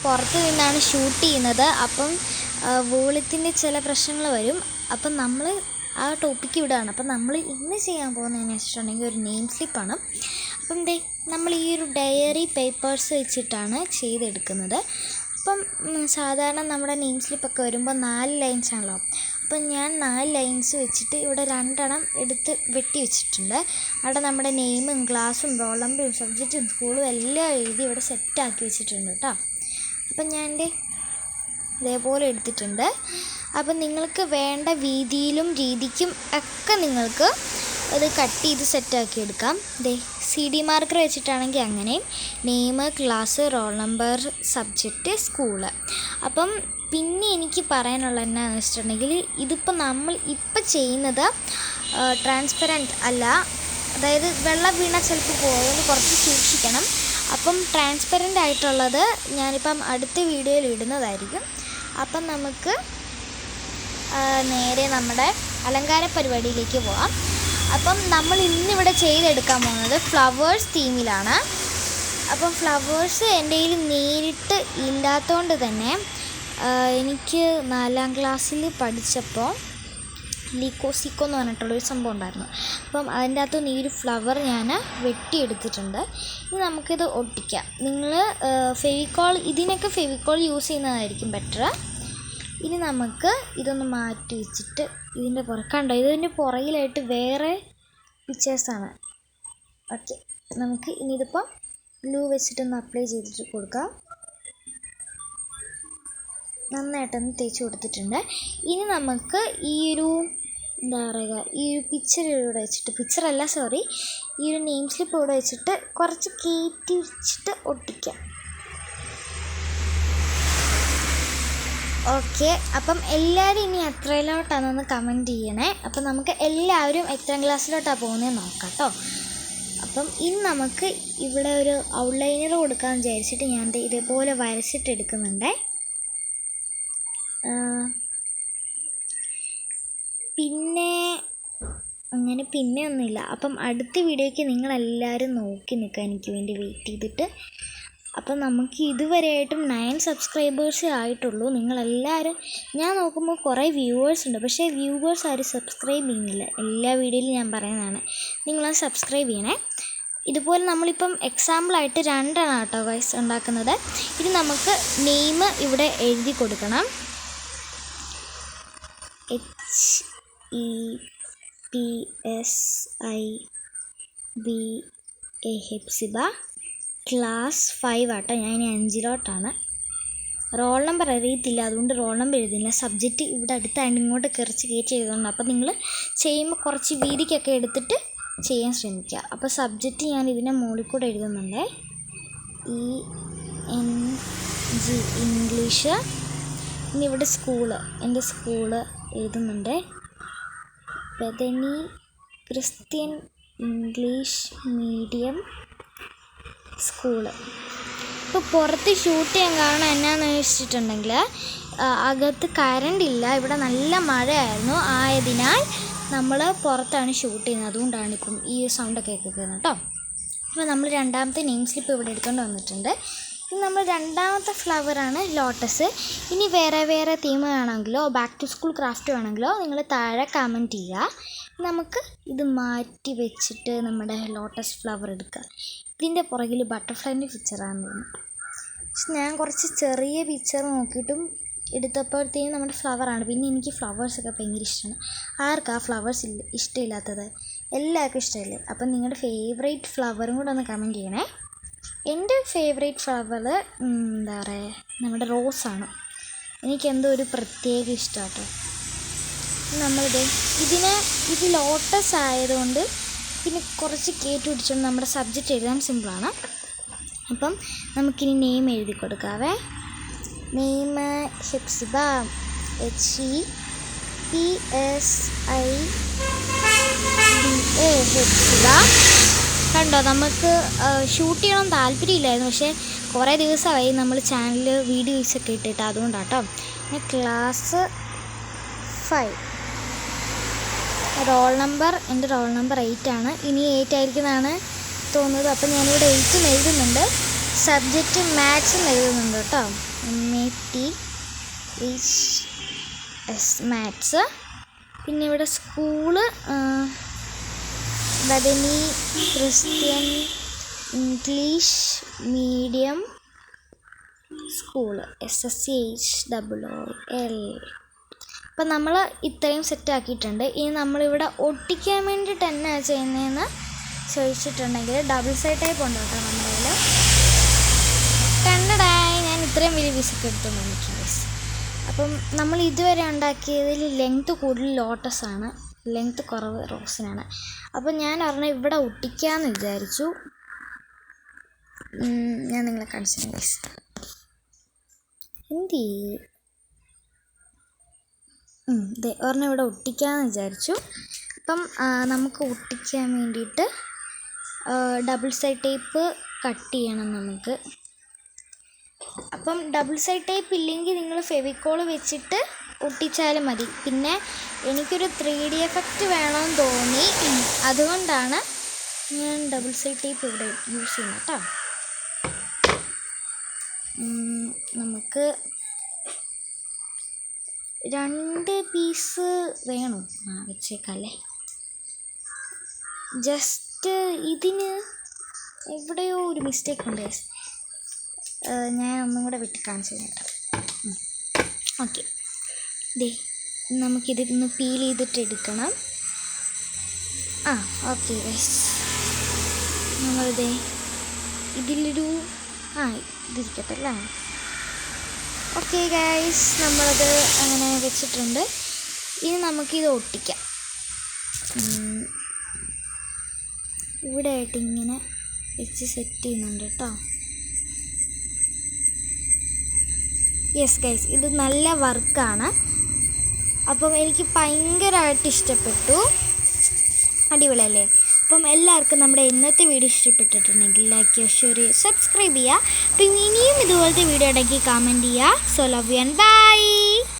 പുറത്ത് നിന്നാണ് ഷൂട്ട് ചെയ്യുന്നത്. അപ്പം വോളിയത്തിൻ്റെ ചില പ്രശ്നങ്ങൾ വരും. അപ്പം നമ്മൾ ആ ടോപ്പിക്ക് ഇവിടെയാണ്. അപ്പം നമ്മൾ ഇന്ന് ചെയ്യാൻ പോകുന്നതെന്ന് വെച്ചിട്ടുണ്ടെങ്കിൽ ഒരു നെയിം സ്ലിപ്പാണ്. അപ്പം നമ്മൾ ഈ ഒരു ഡയറി പേപ്പേഴ്സ് വെച്ചിട്ടാണ് ചെയ്തെടുക്കുന്നത്. അപ്പം സാധാരണ നമ്മുടെ നെയിം സ്ലിപ്പൊക്കെ വരുമ്പോൾ 4 ലൈൻസ് ആണല്ലോ. അപ്പം ഞാൻ 4 ലൈൻസ് വെച്ചിട്ട് ഇവിടെ 2 എണ്ണം എടുത്ത് വെട്ടി വെച്ചിട്ടുണ്ട്. അവിടെ നമ്മുടെ നെയിമും ക്ലാസ്സും റോൾ നമ്പറും സബ്ജക്റ്റും സ്കൂളും എല്ലാം എഴുതി ഇവിടെ സെറ്റാക്കി വെച്ചിട്ടുണ്ട് കേട്ടോ. അപ്പം ഞാൻ ഇതേപോലെ എടുത്തിട്ടുണ്ട്. അപ്പം നിങ്ങൾക്ക് വേണ്ട വീതിയിലും രീതിക്കും ഒക്കെ നിങ്ങൾക്ക് അത് കട്ട് ചെയ്ത് സെറ്റാക്കി എടുക്കാം. CD മാർക്കർ വെച്ചിട്ടാണെങ്കിൽ അങ്ങനെ name, class, roll number, subject, school. അപ്പം പിന്നെ എനിക്ക് പറയാനുള്ള എന്നാന്ന് വെച്ചിട്ടുണ്ടെങ്കിൽ ഇതിപ്പോൾ നമ്മൾ ഇപ്പം ചെയ്യുന്നത് ട്രാൻസ്പെറൻറ്റ് അല്ല. അതായത് വെള്ളം വീണാൽ ചിലപ്പോൾ പോകുന്നത് കുറച്ച് സൂക്ഷിക്കണം. അപ്പം ട്രാൻസ്പെറൻ്റ് ആയിട്ടുള്ളത് ഞാനിപ്പം അടുത്ത വീഡിയോയിൽ ഇടുന്നതായിരിക്കും. അപ്പം നമുക്ക് നേരെ നമ്മുടെ അലങ്കാര പരിപാടിയിലേക്ക് പോവാം. അപ്പം നമ്മൾ ഇന്നിവിടെ ചെയ്തെടുക്കാൻ പോകുന്നത് ഫ്ലവേഴ്സ് തീമിലാണ്. അപ്പം ഫ്ലവേഴ്സ് എൻ്റെ കയ്യിൽ നേരിട്ട് ഇല്ലാത്തതുകൊണ്ട് തന്നെ എനിക്ക് 4ാം ക്ലാസ്സിൽ പഠിച്ചപ്പോൾ ലീക്കോസിക്കോ എന്ന് പറഞ്ഞിട്ടുള്ളൊരു സംഭവം ഉണ്ടായിരുന്നു. അപ്പം അതിൻ്റെ അകത്തുനിന്ന് ഈ ഒരു ഫ്ലവർ ഞാൻ വെട്ടിയെടുത്തിട്ടുണ്ട്. ഇനി നമുക്കിത് ഒട്ടിക്കാം. നിങ്ങൾ ഇതിനൊക്കെ ഫെവിക്കോൾ യൂസ് ചെയ്യുന്നതായിരിക്കും ബെറ്റർ. ഇനി നമുക്ക് ഇതൊന്ന് മാറ്റി വെച്ചിട്ട് ഇതിൻ്റെ കണ്ടോ, ഇതിൻ്റെ പുറകിലായിട്ട് വേറെ പിക്ചേഴ്സാണ്. ഓക്കെ, നമുക്ക് ഇനി ഇതിപ്പോൾ ഗ്ലൂ വെച്ചിട്ടൊന്ന് അപ്ലൈ ചെയ്തിട്ട് കൊടുക്കാം. നന്നായിട്ടൊന്ന് തേച്ച് കൊടുത്തിട്ടുണ്ട്. ഇനി നമുക്ക് ഈ ഒരു ഈ ഒരു പിക്ചർ ഇവിടെ വെച്ചിട്ട് ഈ ഒരു നെയിം സ്ലിപ്പ് ഇവിടെ വെച്ചിട്ട് കുറച്ച് കയറ്റി വെച്ചിട്ട് ഒട്ടിക്കാം. ഓക്കെ, അപ്പം എല്ലാവരും ഇനി എത്രയിലോട്ടാണെന്ന് കമൻറ്റ് ചെയ്യണേ. അപ്പം നമുക്ക് എല്ലാവരും എത്രാം ക്ലാസ്സിലോട്ടാണ് പോകുന്നത് നോക്കാം കേട്ടോ. അപ്പം ഇനി നമുക്ക് ഇവിടെ ഒരു ഔട്ട്ലൈനർ കൊടുക്കാമെന്ന് വിചാരിച്ചിട്ട് ഞാൻ ഇതേപോലെ വരച്ചിട്ട് എടുക്കുന്നുണ്ട്. പിന്നെ ഒന്നുമില്ല. അപ്പം അടുത്ത വീഡിയോയ്ക്ക് നിങ്ങളെല്ലാവരും നോക്കി നിൽക്കുക, എനിക്ക് വേണ്ടി വെയിറ്റ് ചെയ്തിട്ട്. അപ്പം നമുക്ക് ഇതുവരെയായിട്ടും 9 സബ്സ്ക്രൈബേഴ്സേ ആയിട്ടുള്ളൂ. നിങ്ങളെല്ലാവരും ഞാൻ നോക്കുമ്പോൾ കുറേ വ്യൂവേഴ്സ് ഉണ്ട്, പക്ഷേ വ്യൂവേഴ്സ് ആരും സബ്സ്ക്രൈബ് ചെയ്യുന്നില്ല. എല്ലാ വീഡിയോയിലും ഞാൻ പറയുന്നതാണ്, നിങ്ങളത് സബ്സ്ക്രൈബ് ചെയ്യണേ. ഇതുപോലെ നമ്മളിപ്പം എക്സാമ്പിളായിട്ട് 2 എണ്ണം കേട്ടോ ഗൈസ് ഉണ്ടാക്കുന്നത്. ഇനി നമുക്ക് നെയിം ഇവിടെ എഴുതി കൊടുക്കണം. HEPSIBA ഹെപ്സിബ. ക്ലാസ് 5 ആട്ടോ, ഞാൻ 5ലോട്ടാണ്. റോൾ നമ്പർ അറിയത്തില്ല, അതുകൊണ്ട് റോൾ നമ്പർ എഴുതില്ല. സബ്ജക്റ്റ് ഇവിടെ അടുത്തായിട്ട് ഇങ്ങോട്ട് കയറ്റി എഴുതുന്നുണ്ട്. അപ്പോൾ നിങ്ങൾ ചെയ്യുമ്പോൾ കുറച്ച് വീതിക്കൊക്കെ എടുത്തിട്ട് ചെയ്യാൻ ശ്രമിക്കുക. അപ്പോൾ സബ്ജക്റ്റ് ഞാൻ ഇതിൻ്റെ മുകളിൽ കൂടെ എഴുതുന്നുണ്ട്. ENG English. ഇനി ഇവിടെ സ്കൂള്, എൻ്റെ സ്കൂള് എഴുതുന്നുണ്ട്. Bethany Christian English medium school. ഇപ്പോൾ പുറത്ത് ഷൂട്ട് ചെയ്യാൻ കാരണം എന്നാന്ന് വെച്ചിട്ടുണ്ടെങ്കിൽ അകത്ത് കറണ്ട് ഇല്ല, ഇവിടെ നല്ല മഴയായിരുന്നു. ആയതിനാൽ നമ്മൾ പുറത്താണ് ഷൂട്ട് ചെയ്യുന്നത്. അതുകൊണ്ടാണ് ഇപ്പം ഈ സൗണ്ടൊക്കെ കേൾക്കുന്നത് കേട്ടോ. അപ്പോൾ നമ്മൾ 2ാമത്തെ നെയിം സ്ലിപ്പ് ഇവിടെ എടുത്തുകൊണ്ട് വന്നിട്ടുണ്ട്. ഇനി നമ്മൾ 2ാമത്തെ ഫ്ലവറാണ് ലോട്ടസ്. ഇനി വേറെ തീം വേണമെങ്കിലോ ബാക്ക് ടു സ്കൂൾ ക്രാഫ്റ്റ് വേണമെങ്കിലോ നിങ്ങൾ താഴെ കമൻറ്റ് ചെയ്യുക. നമുക്ക് ഇത് മാറ്റി വെച്ചിട്ട് നമ്മുടെ ലോട്ടസ് ഫ്ലവർ എടുക്കുക. ഇതിൻ്റെ പുറകിൽ ബട്ടർഫ്ലൈൻ്റെ പിക്ചറാണ് തോന്നുന്നു. പക്ഷെ ഞാൻ കുറച്ച് ചെറിയ പിക്ചർ നോക്കിയിട്ടും എടുത്തപ്പോഴത്തേക്കും നമ്മുടെ ഫ്ലവറാണ്. പിന്നെ എനിക്ക് ഫ്ലവേഴ്സൊക്കെ ഭയങ്കര ഇഷ്ടമാണ്. ആർക്കാ ഫ്ലവേഴ്സ് ഇഷ്ടമില്ലാത്തത്? എല്ലാവർക്കും ഇഷ്ടമല്ലേ? അപ്പം നിങ്ങളുടെ ഫേവറേറ്റ് ഫ്ലവറും കൂടെ ഒന്ന് കമൻറ്റ് ചെയ്യണേ. എൻ്റെ ഫേവറേറ്റ് ഫ്ലവർ നമ്മുടെ റോസാണ്. എനിക്കെന്തോ ഒരു പ്രത്യേക ഇഷ്ടമാണ് കേട്ടോ. ഇത് ലോട്ടസ് ആയതുകൊണ്ട് പിന്നെ കുറച്ച് കയറ്റി പിടിച്ചുകൊണ്ട് നമ്മുടെ സബ്ജക്റ്റ് എഴുതാൻ സിമ്പിളാണ്. അപ്പം നമുക്കിനി നെയിം എഴുതി കൊടുക്കാവേ. Name Hepsiba, HEPSIBA Hepsiba. കണ്ടോ, നമുക്ക് ഷൂട്ട് ചെയ്യണം താല്പര്യമില്ലായിരുന്നു, പക്ഷേ കുറേ ദിവസമായി നമ്മൾ ചാനലിൽ വീഡിയോസൊക്കെ ഇട്ടിട്ട്, അതുകൊണ്ടാട്ടോ. പിന്നെ ക്ലാസ് 5 റോൾ നമ്പർ, എൻ്റെ റോൾ നമ്പർ 8 ആണ്. ഇനി 8 ആയിരിക്കുന്നതാണ് തോന്നുന്നത്. അപ്പം ഞാനിവിടെ 8 എഴുതുന്നുണ്ട്. സബ്ജക്റ്റ് മാത്സും എഴുതുന്നുണ്ട് കേട്ടോ. MATHS maths. പിന്നെ ഇവിടെ school Bethany Christian English medium school SSCHOOL. അപ്പം നമ്മൾ ഇത്രയും സെറ്റാക്കിയിട്ടുണ്ട്. ഇനി നമ്മളിവിടെ ഒട്ടിക്കാൻ വേണ്ടിയിട്ട് എന്നാ ചെയ്യുന്നതെന്ന് ചോദിച്ചിട്ടുണ്ടെങ്കിൽ ഡബിൾ സൈഡ് ടൈപ്പ് ഉണ്ട് കേട്ടോ നമ്മുടെ കയ്യിൽ. കണ്ടടായി ഞാൻ ഇത്രയും വലിയ പീസൊക്കെ എടുത്തു വന്നിട്ടുണ്ട്. അപ്പം നമ്മൾ ഇതുവരെ ഉണ്ടാക്കിയതിൽ ലെങ്ത്ത് കൂടുതൽ ലോട്ടസാണ്, ലെങ്ത്ത് കുറവ് റോസിനാണ്. അപ്പം ഞാൻ പറഞ്ഞാൽ ഇവിടെ ഒട്ടിക്കാമെന്ന് വിചാരിച്ചു. ഞാൻ നിങ്ങളെ കാണിച്ചു ഗൈസ്. എന്ത് ഒരെണ്ണം ഇവിടെ ഒട്ടിക്കാമെന്ന് വിചാരിച്ചു. അപ്പം നമുക്ക് ഒട്ടിക്കാൻ വേണ്ടിയിട്ട് ഡബിൾ സൈഡ് ടേപ്പ് കട്ട് ചെയ്യണം നമുക്ക്. അപ്പം ഡബിൾ സൈഡ് ടേപ്പ് ഇല്ലെങ്കിൽ നിങ്ങൾ ഫെവിക്കോൾ വെച്ചിട്ട് ഒട്ടിച്ചാലും മതി. പിന്നെ എനിക്കൊരു 3D എഫക്റ്റ് വേണമെന്ന് തോന്നി, അതുകൊണ്ടാണ് ഞാൻ ഡബിൾ സൈഡ് ടേപ്പ് ഇവിടെ യൂസ് ചെയ്യുന്നത് കേട്ടോ. നമുക്ക് 2 പീസ് വേണം. വെച്ചേക്കല്ലേ. ജസ്റ്റ് ഇതിന് എവിടെയോ ഒരു മിസ്റ്റേക്ക് ഉണ്ട്. ഞാൻ ഒന്നും കൂടെ വെട്ടി കാണിച്ചു കേട്ടോ. ഓക്കെ, നമുക്കിതൊന്ന് പീൽ ചെയ്തിട്ട് എടുക്കണം. ഓക്കെ ഗൈസ്, നമ്മളിതേ ഇതിലൊരു ഇതിരിക്കട്ടെ അല്ലേ. ഓക്കെ ഗൈസ്, നമ്മളത് അങ്ങനെ വെച്ചിട്ടുണ്ട്. ഇനി നമുക്കിത് ഒട്ടിക്കാം. ഇവിടെ ആയിട്ട് ഇങ്ങനെ വെച്ച് സെറ്റ് ചെയ്യുന്നുണ്ട് കേട്ടോ. യെസ് ഗൈസ്, ഇത് നല്ല വർക്കാണ്. അപ്പം എനിക്ക് ഭയങ്കരമായിട്ട് ഇഷ്ടപ്പെട്ടു. അടിപൊളിയല്ലേ? അപ്പം എല്ലാവർക്കും നമ്മുടെ ഇന്നത്തെ വീഡിയോ ഇഷ്ടപ്പെട്ടിട്ടുണ്ടെങ്കിൽ ലൈക്ക് ചെയ്യുക, ഷെയർ ചെയ്യുക, സബ്സ്ക്രൈബ് ചെയ്യുക. പിന്നെ ഇനിയും ഇതുപോലത്തെ വീഡിയോ ഉണ്ടെങ്കിൽ കമൻറ്റ് ചെയ്യുക. So love you and by.